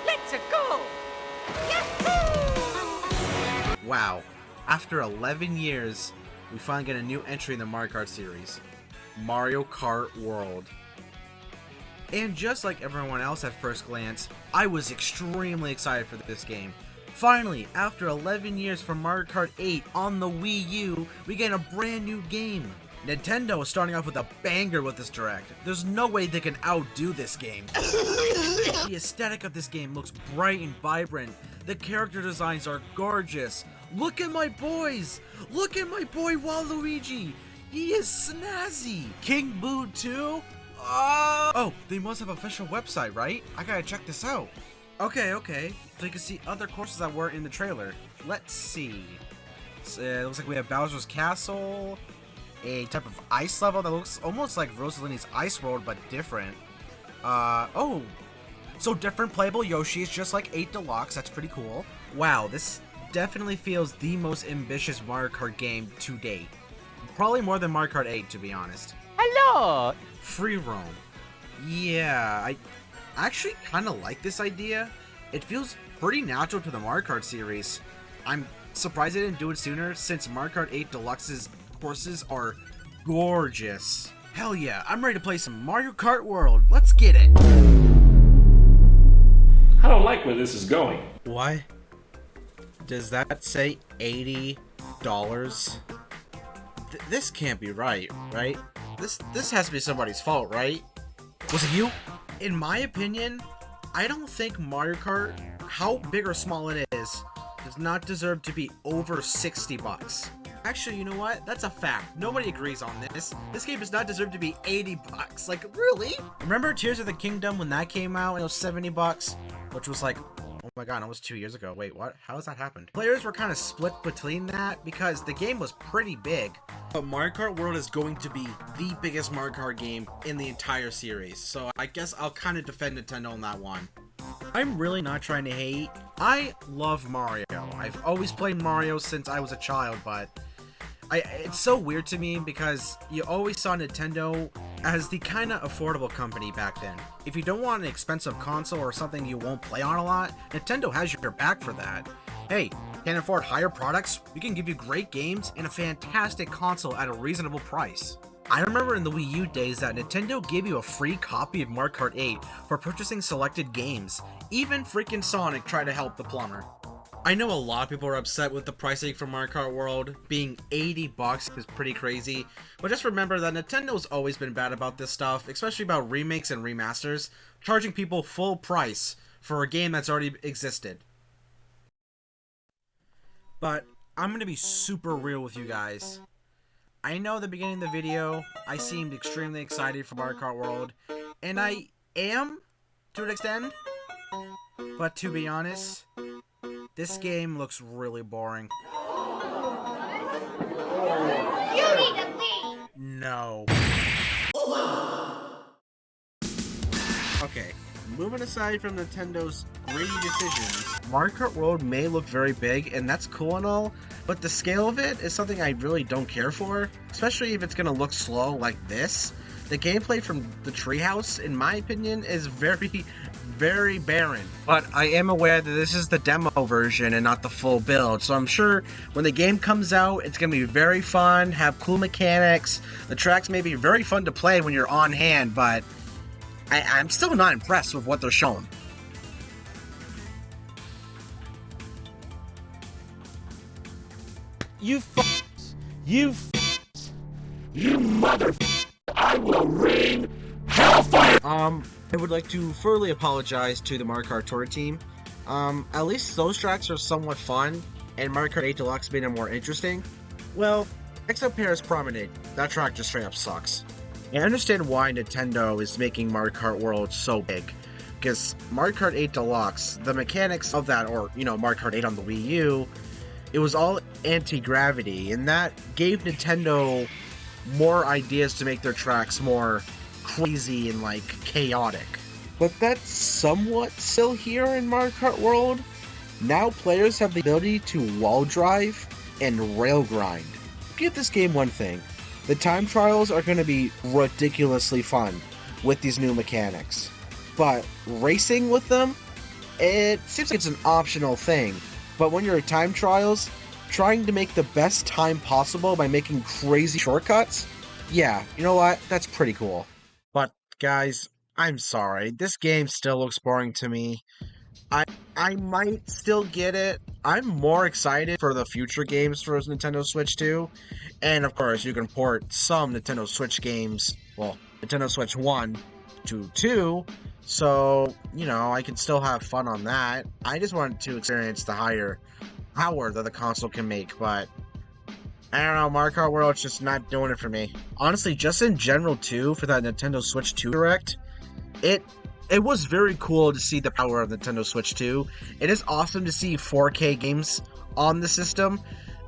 Let's go! Yahoo! Wow, after 11 years, we finally get a new entry in the Mario Kart series, Mario Kart World. And just like everyone else at first glance, I was extremely excited for this game. Finally, after 11 years from Mario Kart 8 on the Wii U, we get a brand new game. Nintendo is starting off with a banger with this direct. There's no way they can outdo this game. The aesthetic of this game looks bright and vibrant. The character designs are gorgeous. Look at my boys! Look at my boy Waluigi! He is snazzy! King Boo too? Oh, they must have an official website, right? I gotta check this out. Okay. So you can see other courses that were in the trailer. Let's see. So, it looks like we have Bowser's Castle, a type of ice level that looks almost like Rosalini's Ice World, but different. Oh, so different playable Yoshi is just like 8 Deluxe. That's pretty cool. Wow, this definitely feels the most ambitious Mario Kart game to date. Probably more than Mario Kart 8, to be honest. Hello! Free roam. Yeah, I actually kind of like this idea. It feels pretty natural to the Mario Kart series. I'm surprised they didn't do it sooner, since Mario Kart 8 Deluxe's courses are gorgeous. Hell yeah, I'm ready to play some Mario Kart World. Let's get it. I don't like where this is going. What? Does that say $80? This can't be right? This has to be somebody's fault, right? Was it you? In my opinion, I don't think Mario Kart, how big or small it is, does not deserve to be over $60. Actually, you know what? That's a fact. Nobody agrees on this. This game does not deserve to be $80. Like, really? Remember Tears of the Kingdom when that came out and it was $70? Which was like, oh my god, almost 2 years ago. Wait, what? How has that happened? Players were kind of split between that because the game was pretty big. But Mario Kart World is going to be the biggest Mario Kart game in the entire series. So I guess I'll kind of defend Nintendo on that one. I'm really not trying to hate. I love Mario. I've always played Mario since I was a child, but it's so weird to me because you always saw Nintendo as the kind of affordable company back then. If you don't want an expensive console or something you won't play on a lot, Nintendo has your back for that. Hey, can't afford higher products? We can give you great games and a fantastic console at a reasonable price. I remember in the Wii U days that Nintendo gave you a free copy of Mario Kart 8 for purchasing selected games. Even freaking Sonic tried to help the plumber. I know a lot of people are upset with the pricing for Mario Kart World. Being $80 is pretty crazy, but just remember that Nintendo's always been bad about this stuff, especially about remakes and remasters, charging people full price for a game that's already existed. But I'm gonna be super real with you guys. I know at the beginning of the video, I seemed extremely excited for Mario Kart World, and I am, to an extent, but to be honest, this game looks really boring. You need to leave! No. Okay, moving aside from Nintendo's greedy decisions, Mario Kart World may look very big, and that's cool and all, but the scale of it is something I really don't care for, especially if it's gonna look slow like this. The gameplay from the TreeHouse, in my opinion, is very barren. But I am aware that this is the demo version and not the full build, so I'm sure when the game comes out, it's going to be very fun, have cool mechanics. The tracks may be very fun to play when you're on hand, but I'm still not impressed with what they're showing. You mother... I will rain hellfire! I would like to thoroughly apologize to the Mario Kart Tour team. At least those tracks are somewhat fun, and Mario Kart 8 Deluxe made it more interesting. Well, except Paris Promenade, that track just straight up sucks. I understand why Nintendo is making Mario Kart World so big, because Mario Kart 8 Deluxe, the mechanics of that, or, Mario Kart 8 on the Wii U, it was all anti-gravity, and that gave Nintendo more ideas to make their tracks more crazy and chaotic. But that's somewhat still here in Mario Kart World. Now players have the ability to wall drive and rail grind. Give this game one thing. The time trials are going to be ridiculously fun with these new mechanics. But racing with them, it seems like it's an optional thing. But when you're at time trials, trying to make the best time possible by making crazy shortcuts, yeah, you know what? That's pretty cool. But guys, I'm sorry. This game still looks boring to me. I might still get it. I'm more excited for the future games for Nintendo Switch 2. And of course, you can port some Nintendo Switch games, well, Nintendo Switch 1 to 2. So, you know, I can still have fun on that. I just want to experience the higher power that the console can make, but I don't know, Mario Kart World's just not doing it for me. Honestly, just in general too, for that Nintendo Switch 2 Direct, it was very cool to see the power of Nintendo Switch 2. It is awesome to see 4K games on the system,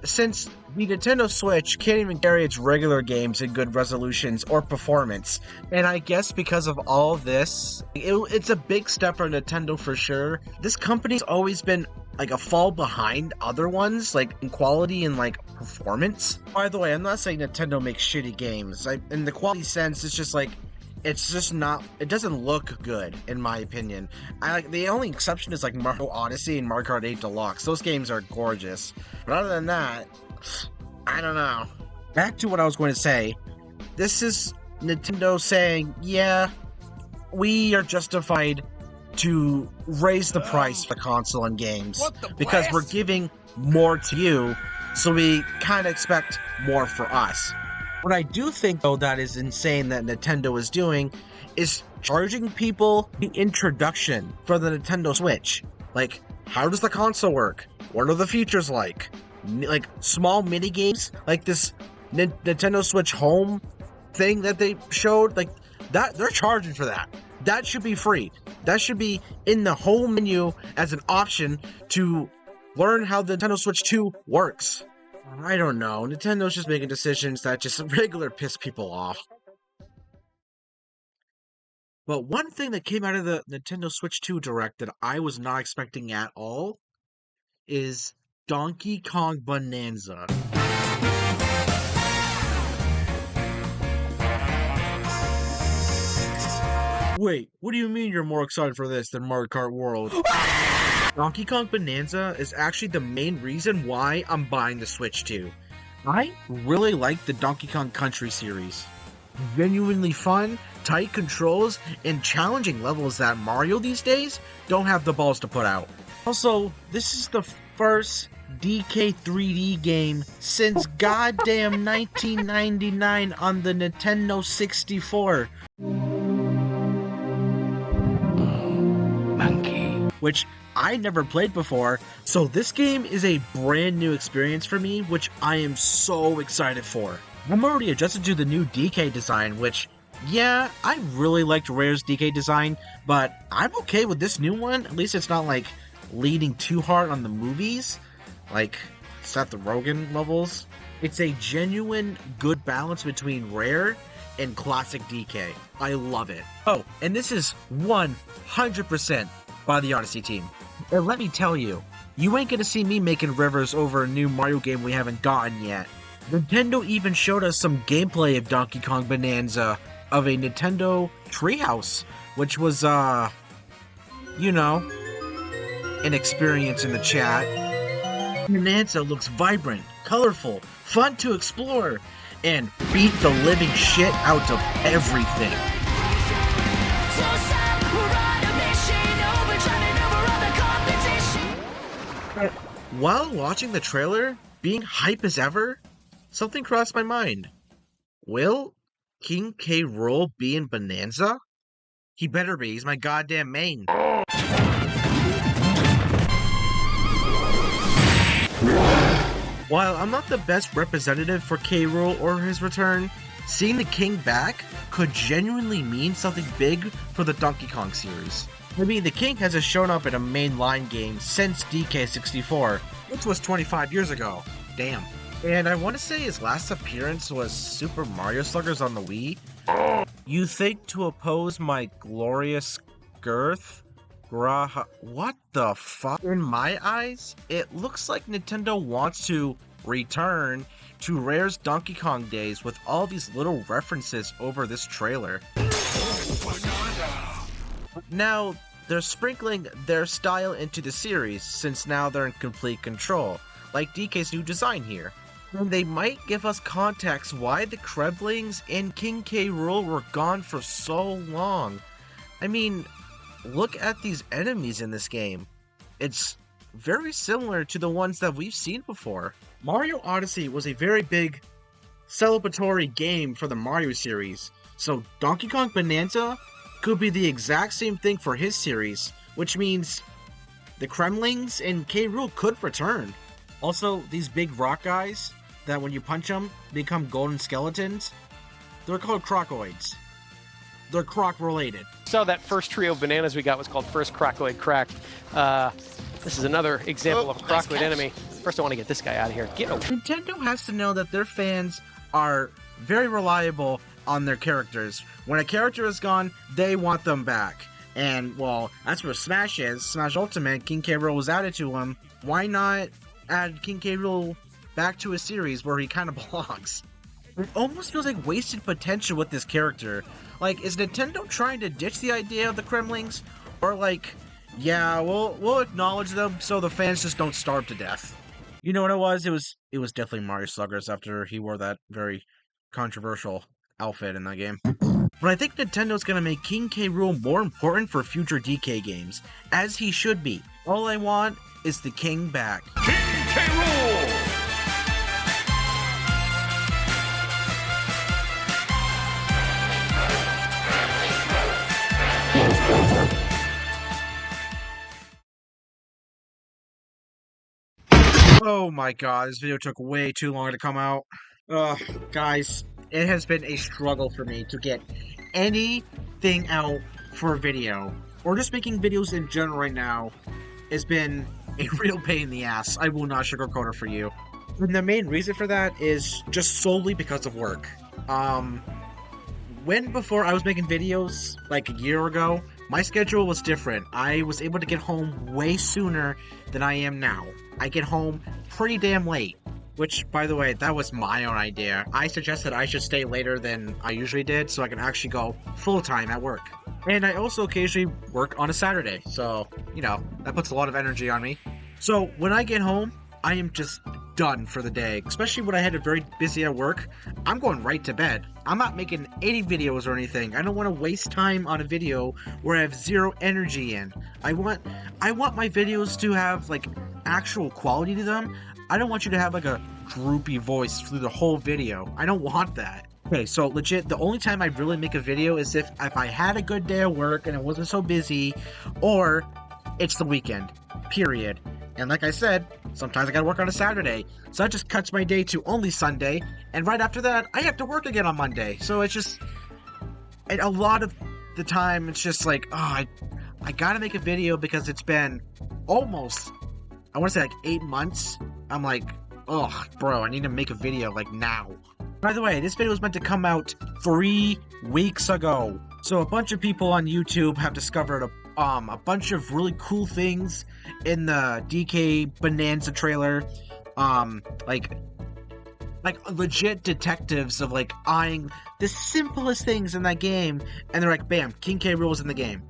since the Nintendo Switch can't even carry its regular games in good resolutions or performance. And I guess because of all of this, it's a big step for Nintendo for sure. This company's always been like a fall behind other ones, like in quality and like performance. By the way, I'm not saying Nintendo makes shitty games. In the quality sense, it's just like, it's just not, it doesn't look good in my opinion. The only exception is like Mario Odyssey and Mario Kart 8 Deluxe. Those games are gorgeous. But other than that, I don't know. Back to what I was going to say. This is Nintendo saying, yeah, we are justified to raise the price for console and games because we're giving more to you, so we kind of expect more for us. What I do think, though, that is insane that Nintendo is doing is charging people the introduction for the Nintendo Switch. Like, how does the console work? What are the features like? Like, small mini games, like this Nintendo Switch Home thing that they showed, like, that they're charging for that. That should be free. That should be in the home menu as an option to learn how the Nintendo Switch 2 works. I don't know. Nintendo's just making decisions that just regular piss people off. But one thing that came out of the Nintendo Switch 2 Direct that I was not expecting at all is Donkey Kong Bonanza. Wait, what do you mean you're more excited for this than Mario Kart World? Donkey Kong Bonanza is actually the main reason why I'm buying the Switch 2. I really like the Donkey Kong Country series. Genuinely fun, tight controls, and challenging levels that Mario these days don't have the balls to put out. Also, this is the first DK 3D game since goddamn 1999 on the Nintendo 64. Which I never played before, so this game is a brand new experience for me, which I am so excited for. I'm already adjusted to the new DK design, which, yeah, I really liked Rare's DK design, but I'm okay with this new one. At least it's not like leaning too hard on the movies, like Seth Rogen levels. It's a genuine good balance between Rare and classic DK. I love it. Oh, and this is 100% by the Odyssey team. And let me tell you, you ain't gonna see me making rivers over a new Mario game we haven't gotten yet. Nintendo even showed us some gameplay of Donkey Kong Bonanza of a Nintendo TreeHouse, which was, you know, an experience in the chat. Bonanza looks vibrant, colorful, fun to explore, and beat the living shit out of everything. While watching the trailer, being hype as ever, something crossed my mind. Will King K. Rool be in Bananza? He better be, he's my goddamn main. While I'm not the best representative for K. Rool or his return, seeing the King back could genuinely mean something big for the Donkey Kong series. I mean, the King hasn't shown up in a mainline game since DK64, which was 25 years ago. Damn. And I want to say his last appearance was Super Mario Sluggers on the Wii. You think to oppose my glorious girth? What the fuck? In my eyes, it looks like Nintendo wants to return to Rare's Donkey Kong days with all these little references over this trailer. Now, they're sprinkling their style into the series since now they're in complete control, like DK's new design here. And they might give us context why the Kreblings and King K. Rool were gone for so long. I mean, look at these enemies in this game. It's very similar to the ones that we've seen before. Mario Odyssey was a very big celebratory game for the Mario series, so Donkey Kong Bonanza could be the exact same thing for his series, which means the Kremlings and K. Rool could return. Also, these big rock guys that when you punch them become golden skeletons, they're called crocoids. They're croc related. So that first trio of bananas we got was called First Crocoid Cracked. This is another example of a crocoid enemy. First I want to get this guy out of here. Get over. Nintendo has to know that their fans are very reliable on their characters. When a character is gone, they want them back. And, well, that's what Smash is. Smash Ultimate, King K. Rool was added to him. Why not add King K. Rool back to a series where he kind of belongs? It almost feels like wasted potential with this character. Like, is Nintendo trying to ditch the idea of the Kremlings? Or like, yeah, we'll acknowledge them so the fans just don't starve to death. You know what it was? It was definitely Mario Sluggers after he wore that very controversial outfit in that game. But I think Nintendo's gonna make King K. Rool more important for future DK games, as he should be. All I want is the king back. King K. Rool! Oh my god, this video took way too long to come out. Ugh, guys, it has been a struggle for me to get anything out for a video, or just making videos in general right now. Has been a real pain in the ass. I will not sugarcoat it for you. And the main reason for that is just solely because of work. When before I was making videos, like a year ago, my schedule was different. I was able to get home way sooner than I am now. I get home pretty damn late. Which, by the way, that was my own idea. I suggested I should stay later than I usually did so I can actually go full-time at work. And I also occasionally work on a Saturday, so, you know, that puts a lot of energy on me. So, when I get home, I am just done for the day. Especially when I had it very busy at work, I'm going right to bed. I'm not making any videos or anything. I don't want to waste time on a video where I have zero energy in. I want my videos to have, like, actual quality to them. I don't want you to have, like, a droopy voice through the whole video. I don't want that. Okay, so legit, the only time I really make a video is if I had a good day at work and it wasn't so busy, or it's the weekend, period. And like I said, sometimes I gotta work on a Saturday, so that just cuts my day to only Sunday, and right after that, I have to work again on Monday. So it's just, and a lot of the time, it's just like, oh, I gotta make a video because it's been almost, I want to say like 8 months. I'm like, oh, bro, I need to make a video like now. By the way, this video was meant to come out 3 weeks ago. So a bunch of people on YouTube have discovered a bunch of really cool things in the DK Bonanza trailer. Like legit detectives of like eyeing the simplest things in that game, and they're like, bam, King K. Rool is in the game.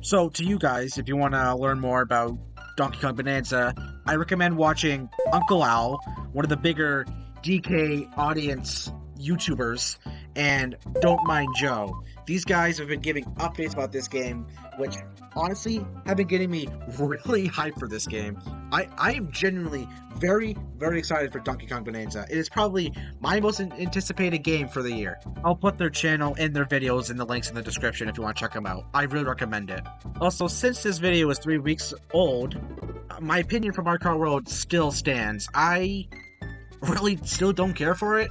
So to you guys, if you want to learn more about Donkey Kong Bonanza, I recommend watching Uncle Al, one of the bigger DK audience YouTubers, and Don't Mind Joe. These guys have been giving updates about this game, which honestly have been getting me really hyped for this game. I am genuinely very, very excited for Donkey Kong Bonanza. It is probably my most anticipated game for the year. I'll put their channel and their videos in the links in the description if you want to check them out. I really recommend it. Also, since this video is 3 weeks old, my opinion for Mario Kart World still stands. I really still don't care for it.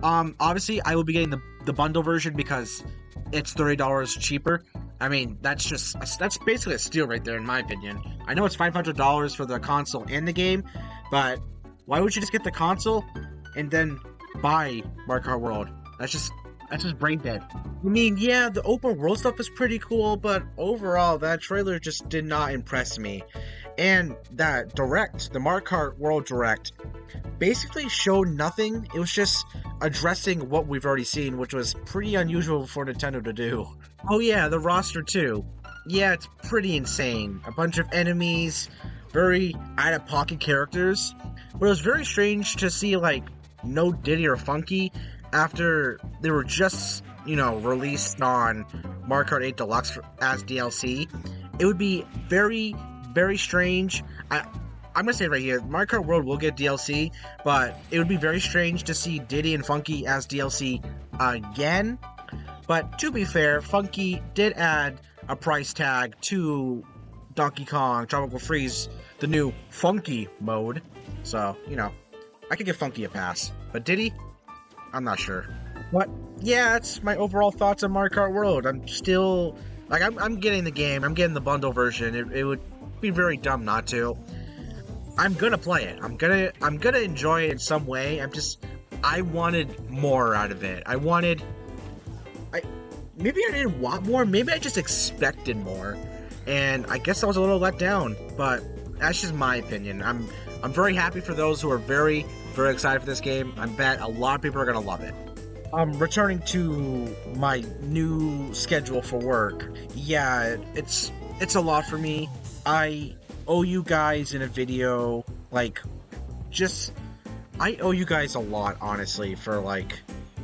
Obviously, I will be getting the bundle version because it's $30 cheaper. I mean, that's basically a steal right there, in my opinion. I know it's $500 for the console and the game, but why would you just get the console and then buy Mario Kart World? That's just brain dead. I mean, yeah, the open world stuff is pretty cool, but overall, that trailer just did not impress me. And that direct, the Mario Kart World Direct, basically showed nothing. It was just addressing what we've already seen, which was pretty unusual for Nintendo to do. Oh yeah, the roster too. Yeah, it's pretty insane. A bunch of enemies, very out-of-pocket characters. But it was very strange to see, like, no Diddy or Funky after they were just, released on Mario Kart 8 Deluxe as DLC. It would be very, very strange. I'm gonna say it right here, Mario Kart World will get DLC, but it would be very strange to see Diddy and Funky as DLC again. But to be fair, Funky did add a price tag to Donkey Kong Tropical Freeze, the new Funky mode. So, I could give Funky a pass. But Diddy? I'm not sure. But, yeah, that's my overall thoughts on Mario Kart World. I'm still... I'm getting the game. I'm getting the bundle version. It would be very dumb not to. I'm gonna play it. I'm gonna enjoy it in some way. I wanted more out of it. Maybe I didn't want more. Maybe I just expected more. And I guess I was a little let down. But that's just my opinion. I'm very happy for those who are very, very excited for this game. I bet a lot of people are gonna love it. Returning to my new schedule for work. Yeah, it's a lot for me. I owe you guys in a video, I owe you guys a lot, honestly, for,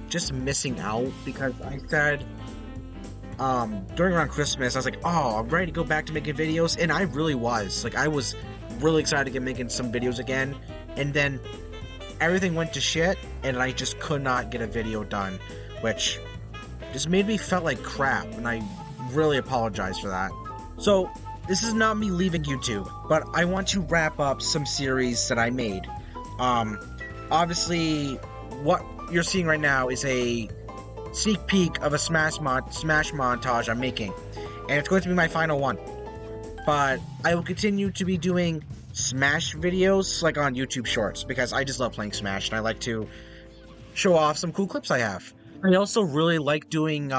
just missing out, because I said, during around Christmas, I was like, oh, I'm ready to go back to making videos, and I really was. I was really excited to get making some videos again, and then everything went to shit, and I just could not get a video done, which just made me felt like crap, and I really apologize for that. So, this is not me leaving YouTube, but I want to wrap up some series that I made. Obviously, what you're seeing right now is a sneak peek of a Smash montage I'm making, and it's going to be my final one. But I will continue to be doing Smash videos, on YouTube Shorts, because I just love playing Smash, and I like to show off some cool clips I have. I also really like doing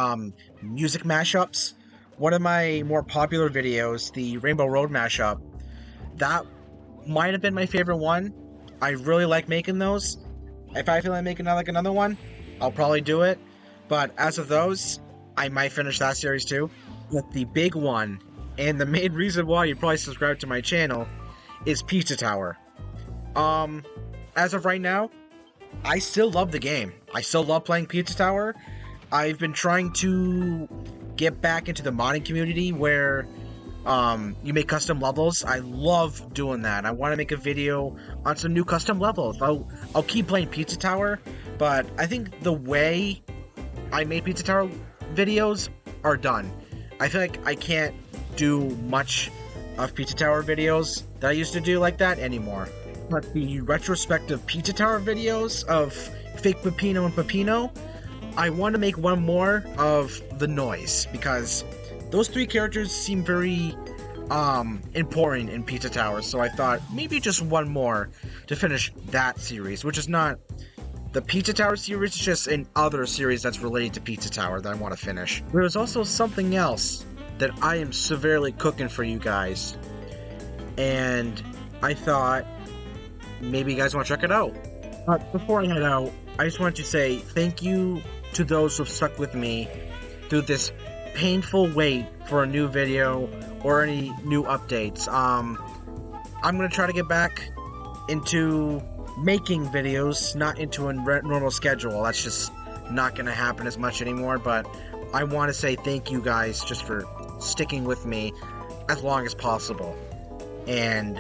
music mashups. One of my more popular videos, the Rainbow Road mashup, that might have been my favorite one. I really like making those. If I feel like making another one, I'll probably do it. But as of those, I might finish that series too. But the big one, and the main reason why you probably subscribe to my channel, is Pizza Tower. As of right now, I still love the game. I still love playing Pizza Tower. I've been trying to get back into the modding community where you make custom levels. I love doing that. I want to make a video on some new custom levels. I'll keep playing Pizza Tower, but I think the way I made Pizza Tower videos are done. I feel like I can't do much of Pizza Tower videos that I used to do like that anymore. But the retrospective Pizza Tower videos of Fake Peppino and Peppino, I want to make one more of the noise, because those three characters seem very important in Pizza Tower, so I thought maybe just one more to finish that series, which is not the Pizza Tower series, it's just an other series that's related to Pizza Tower that I want to finish. There's also something else that I am severely cooking for you guys, and I thought maybe you guys want to check it out. But before I head out, I just want to say thank you to those who have stuck with me through this painful wait for a new video or any new updates. I'm gonna try to get back into making videos, not into a normal schedule. That's just not gonna happen as much anymore, but I want to say thank you guys just for sticking with me as long as possible. And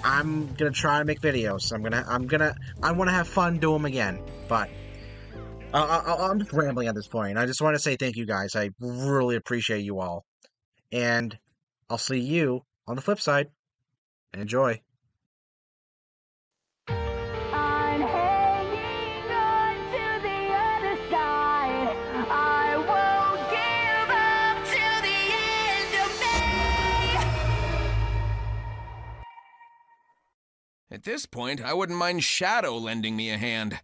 I'm gonna try to make videos. I want to have fun doing them again, but I'm just rambling at this point. I just want to say thank you guys. I really appreciate you all. And I'll see you on the flip side. Enjoy. I'm hanging on to the other side. I won't give up till the end of me. At this point, I wouldn't mind Shadow lending me a hand.